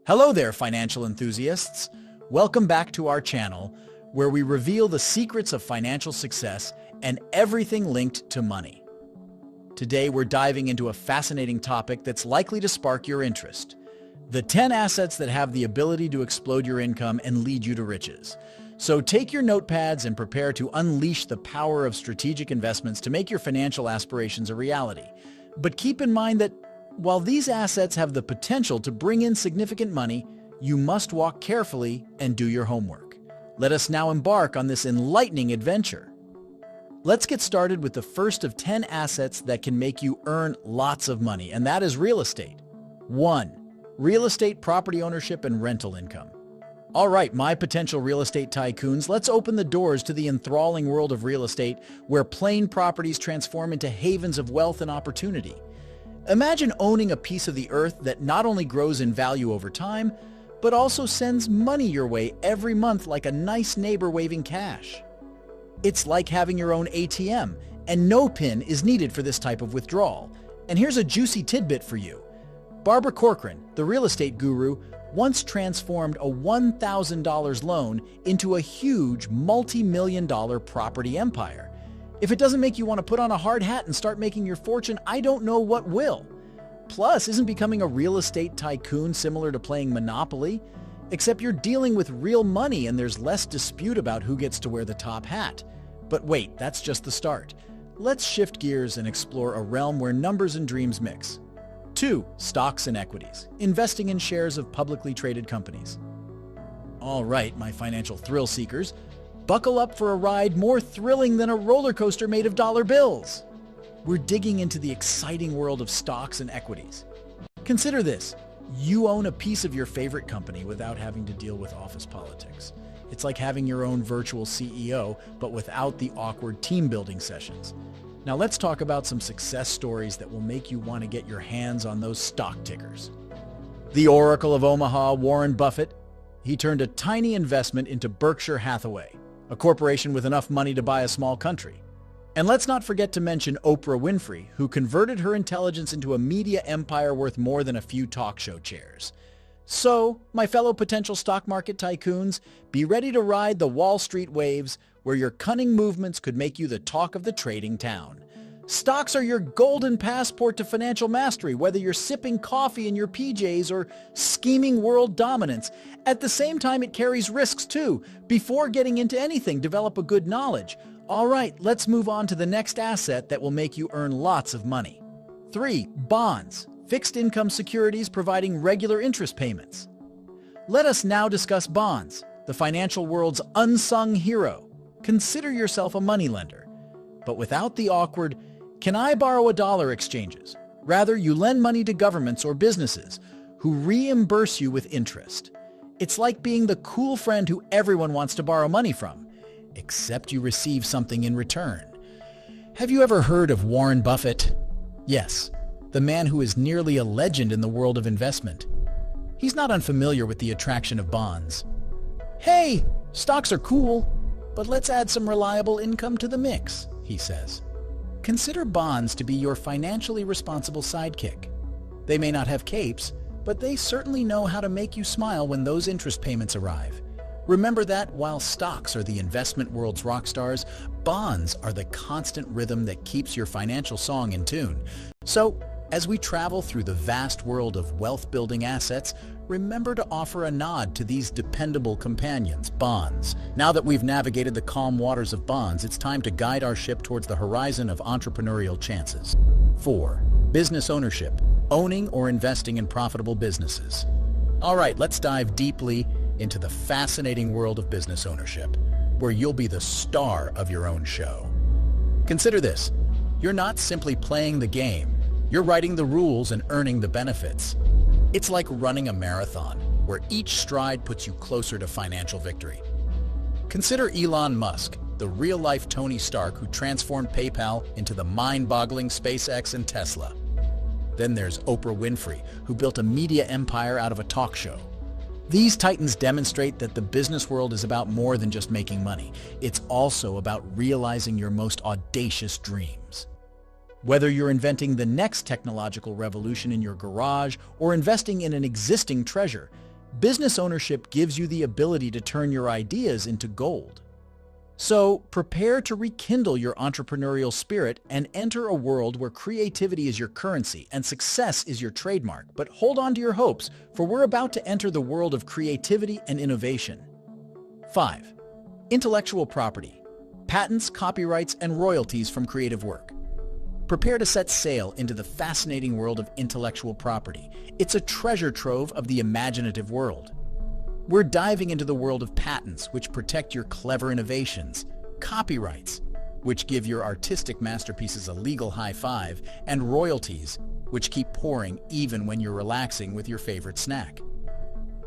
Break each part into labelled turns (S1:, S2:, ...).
S1: Hello there, financial enthusiasts. Welcome back to our channel, where we reveal the secrets of financial success and everything linked to money. Today, we're diving into a fascinating topic that's likely to spark your interest: the 10 assets that have the ability to explode your income and lead you to riches. So take your notepads and prepare to unleash the power of strategic investments to make your financial aspirations a reality. But keep in mind that while these assets have the potential to bring in significant money, you must walk carefully and do your homework. Let us now embark on this enlightening adventure. Let's get started with the first of 10 assets that can make you earn lots of money, and that is real estate. 1. Real estate property ownership and rental income. All right, my potential real estate tycoons, let's open the doors to the enthralling world of real estate, where plain properties transform into havens of wealth and opportunity. Imagine owning a piece of the earth that not only grows in value over time, but also sends money your way every month like a nice neighbor waving cash. It's like having your own ATM, and no PIN is needed for this type of withdrawal. And here's a juicy tidbit for you. Barbara Corcoran, the real estate guru, once transformed a $1,000 loan into a huge multi-million-dollar property empire. If it doesn't make you want to put on a hard hat and start making your fortune, I don't know what will. Plus, isn't becoming a real estate tycoon similar to playing Monopoly? Except you're dealing with real money and there's less dispute about who gets to wear the top hat. But wait, that's just the start. Let's shift gears and explore a realm where numbers and dreams mix. 2. Stocks and equities. Investing in shares of publicly traded companies. All right, my financial thrill seekers. Buckle up for a ride more thrilling than a roller coaster made of dollar bills. We're digging into the exciting world of stocks and equities. Consider this. You own a piece of your favorite company without having to deal with office politics. It's like having your own virtual CEO, but without the awkward team-building sessions. Now let's talk about some success stories that will make you want to get your hands on those stock tickers. The Oracle of Omaha, Warren Buffett, he turned a tiny investment into Berkshire Hathaway, a corporation with enough money to buy a small country. And let's not forget to mention Oprah Winfrey, who converted her intelligence into a media empire worth more than a few talk show chairs. So, my fellow potential stock market tycoons, be ready to ride the Wall Street waves, where your cunning movements could make you the talk of the trading town. Stocks are your golden passport to financial mastery, whether you're sipping coffee in your PJs or scheming world dominance. At the same time, it carries risks too. Before getting into anything, develop a good knowledge. All right, let's move on to the next asset that will make you earn lots of money. 3. Bonds. Fixed income securities providing regular interest payments. Let us now discuss bonds, the financial world's unsung hero. Consider yourself a moneylender, but without the awkward, "Can I borrow a dollar?" exchanges. Rather, you lend money to governments or businesses who reimburse you with interest. It's like being the cool friend who everyone wants to borrow money from, except you receive something in return. Have you ever heard of Warren Buffett? Yes, the man who is nearly a legend in the world of investment. He's not unfamiliar with the attraction of bonds. "Hey, stocks are cool, but let's add some reliable income to the mix," he says. Consider bonds to be your financially responsible sidekick. They may not have capes, but they certainly know how to make you smile when those interest payments arrive. Remember that while stocks are the investment world's rock stars, bonds are the constant rhythm that keeps your financial song in tune. So, as we travel through the vast world of wealth-building assets, remember to offer a nod to these dependable companions, bonds. Now that we've navigated the calm waters of bonds, it's time to guide our ship towards the horizon of entrepreneurial chances. 4. Business ownership. Owning or investing in profitable businesses. All right, let's dive deeply into the fascinating world of business ownership, where you'll be the star of your own show. Consider this. You're not simply playing the game. You're writing the rules and earning the benefits. It's like running a marathon, where each stride puts you closer to financial victory. Consider Elon Musk, the real-life Tony Stark who transformed PayPal into the mind-boggling SpaceX and Tesla. Then there's Oprah Winfrey, who built a media empire out of a talk show. These titans demonstrate that the business world is about more than just making money. It's also about realizing your most audacious dreams. Whether you're inventing the next technological revolution in your garage or investing in an existing treasure, Business ownership gives you the ability to turn your ideas into gold. So prepare to rekindle your entrepreneurial spirit and enter a world where creativity is your currency and success is your trademark. But hold on to your hopes, for we're about to enter the world of creativity and innovation. 5. Intellectual property. Patents, copyrights, and royalties from creative work. Prepare to set sail into the fascinating world of intellectual property. It's a treasure trove of the imaginative world. We're diving into the world of patents, which protect your clever innovations, copyrights, which give your artistic masterpieces a legal high five, and royalties, which keep pouring even when you're relaxing with your favorite snack.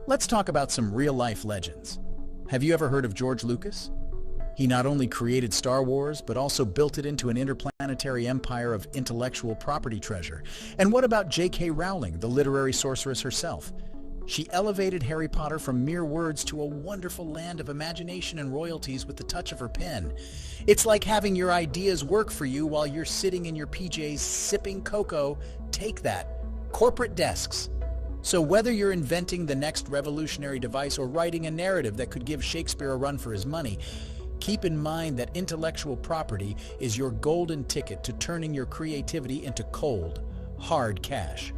S1: Let's talk about some real-life legends. Have you ever heard of George Lucas? He not only created Star Wars, but also built it into an interplanetary empire of intellectual property treasure. And what about J.K. Rowling, the literary sorceress herself? She elevated Harry Potter from mere words to a wonderful land of imagination and royalties with the touch of her pen. It's like having your ideas work for you while you're sitting in your PJs sipping cocoa. Take that. Corporate desks. So whether you're inventing the next revolutionary device or writing a narrative that could give Shakespeare a run for his money, keep in mind that intellectual property is your golden ticket to turning your creativity into cold, hard cash.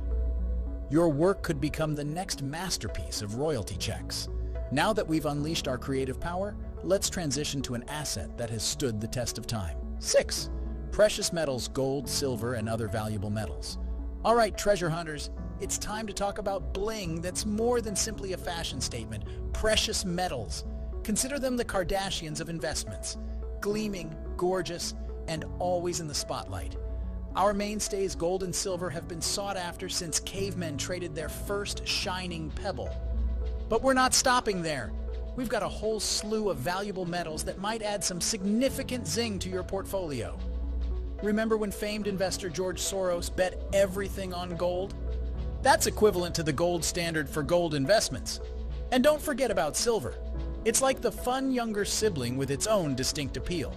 S1: Your work could become the next masterpiece of royalty checks. Now that we've unleashed our creative power, let's transition to an asset that has stood the test of time. 6. Precious metals, gold, silver, and other valuable metals. All right, treasure hunters, it's time to talk about bling that's more than simply a fashion statement. Precious metals. Consider them the Kardashians of investments. Gleaming, gorgeous, and always in the spotlight. Our mainstays, gold and silver, have been sought after since cavemen traded their first shining pebble. But we're not stopping there. We've got a whole slew of valuable metals that might add some significant zing to your portfolio. Remember when famed investor George Soros bet everything on gold? That's equivalent to the gold standard for gold investments. And don't forget about silver. It's like the fun younger sibling with its own distinct appeal.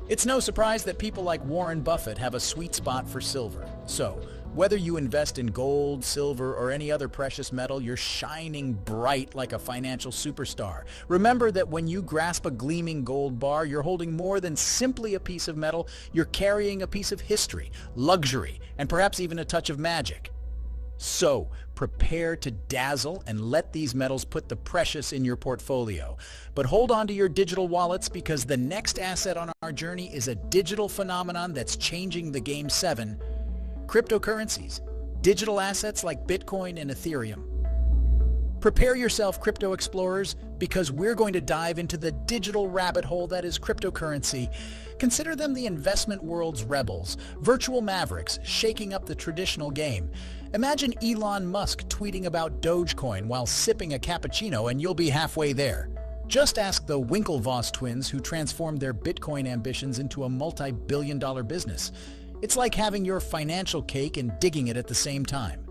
S1: It's no surprise that people like Warren Buffett have a sweet spot for silver. So, whether you invest in gold, silver, or any other precious metal, you're shining bright like a financial superstar. Remember that when you grasp a gleaming gold bar, you're holding more than simply a piece of metal. You're carrying a piece of history, luxury, and perhaps even a touch of magic. So, prepare to dazzle and let these metals put the precious in your portfolio. But hold on to your digital wallets, because the next asset on our journey is a digital phenomenon that's changing the game. 7. Cryptocurrencies. Digital assets like Bitcoin and Ethereum. Prepare yourself, crypto explorers, because we're going to dive into the digital rabbit hole that is cryptocurrency. Consider them the investment world's rebels, virtual mavericks shaking up the traditional game. Imagine Elon Musk tweeting about Dogecoin while sipping a cappuccino, and you'll be halfway there. Just ask the Winklevoss twins, who transformed their Bitcoin ambitions into a multi-billion-dollar business. It's like having your financial cake and digging it at the same time.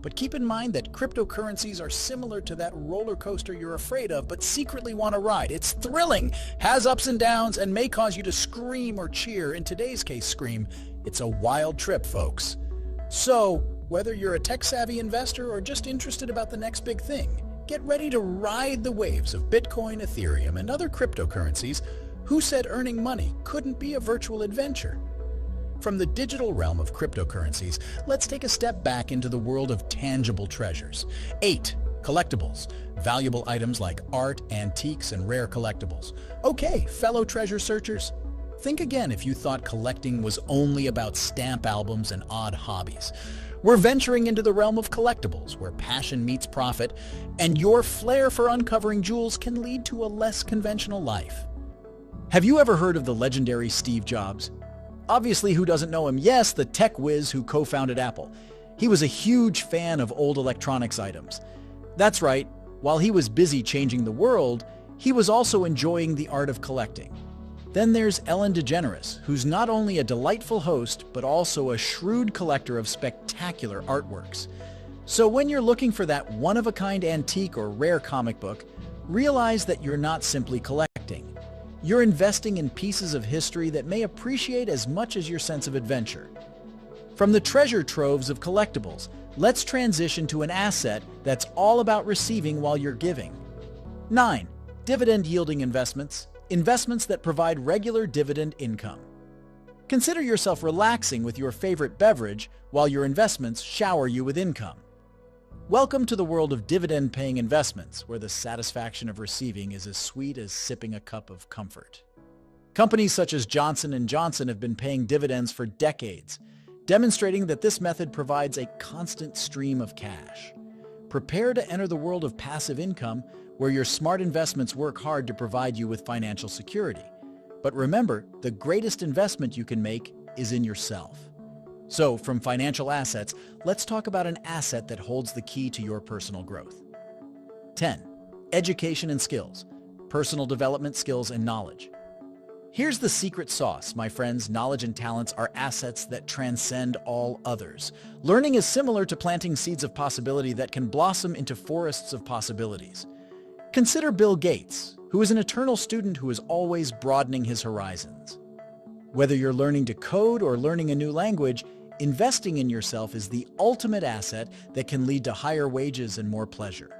S1: But keep in mind that cryptocurrencies are similar to that roller coaster you're afraid of but secretly want to ride. It's thrilling, has ups and downs, and may cause you to scream or cheer. In today's case, scream. It's a wild trip, folks. So, whether you're a tech-savvy investor or just interested about the next big thing, get ready to ride the waves of Bitcoin, Ethereum, and other cryptocurrencies. Who said earning money couldn't be a virtual adventure? From the digital realm of cryptocurrencies, let's take a step back into the world of tangible treasures. 8. Collectibles. Valuable items like art, antiques, and rare collectibles. Okay, fellow treasure searchers, think again if you thought collecting was only about stamp albums and odd hobbies. We're venturing into the realm of collectibles, where passion meets profit, and your flair for uncovering jewels can lead to a less conventional life. Have you ever heard of the legendary Steve Jobs? Obviously, who doesn't know him? Yes, the tech whiz who co-founded Apple. He was a huge fan of old electronics items. That's right, while he was busy changing the world, he was also enjoying the art of collecting. Then there's Ellen DeGeneres, who's not only a delightful host, but also a shrewd collector of spectacular artworks. So when you're looking for that one-of-a-kind antique or rare comic book, realize that you're not simply collecting. You're investing in pieces of history that may appreciate as much as your sense of adventure. From the treasure troves of collectibles, Let's transition to an asset that's all about receiving while you're giving. 9. Dividend-yielding investments, investments that provide regular dividend income. Consider yourself relaxing with your favorite beverage while your investments shower you with income. Welcome to the world of dividend-paying investments, where the satisfaction of receiving is as sweet as sipping a cup of comfort. Companies such as Johnson & Johnson have been paying dividends for decades, demonstrating that this method provides a constant stream of cash. Prepare to enter the world of passive income, where your smart investments work hard to provide you with financial security. But remember, the greatest investment you can make is in yourself. So, from financial assets, let's talk about an asset that holds the key to your personal growth. 10. Education and skills, personal development skills and knowledge. Here's the secret sauce, my friends. Knowledge and talents are assets that transcend all others. Learning is similar to planting seeds of possibility that can blossom into forests of possibilities. Consider Bill Gates, who is an eternal student who is always broadening his horizons. Whether you're learning to code or learning a new language, investing in yourself is the ultimate asset that can lead to higher wages and more pleasure.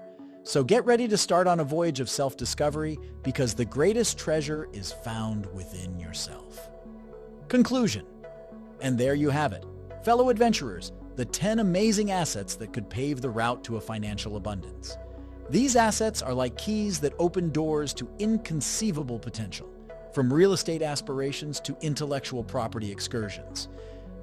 S1: So get ready to start on a voyage of self-discovery, because the greatest treasure is found within yourself. Conclusion. And there you have it. Fellow adventurers, the 10 amazing assets that could pave the route to a financial abundance. These assets are like keys that open doors to inconceivable potential, from real estate aspirations to intellectual property excursions.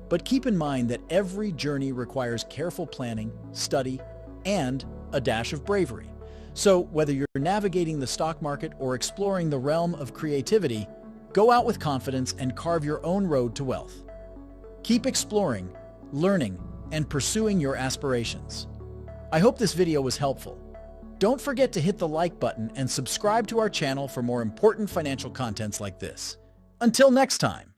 S1: But keep in mind that every journey requires careful planning, study, and a dash of bravery. So whether you're navigating the stock market or exploring the realm of creativity, go out with confidence and carve your own road to wealth. Keep exploring, learning, and pursuing your aspirations. I hope this video was helpful. Don't forget to hit the like button and subscribe to our channel for more important financial contents like this. Until next time.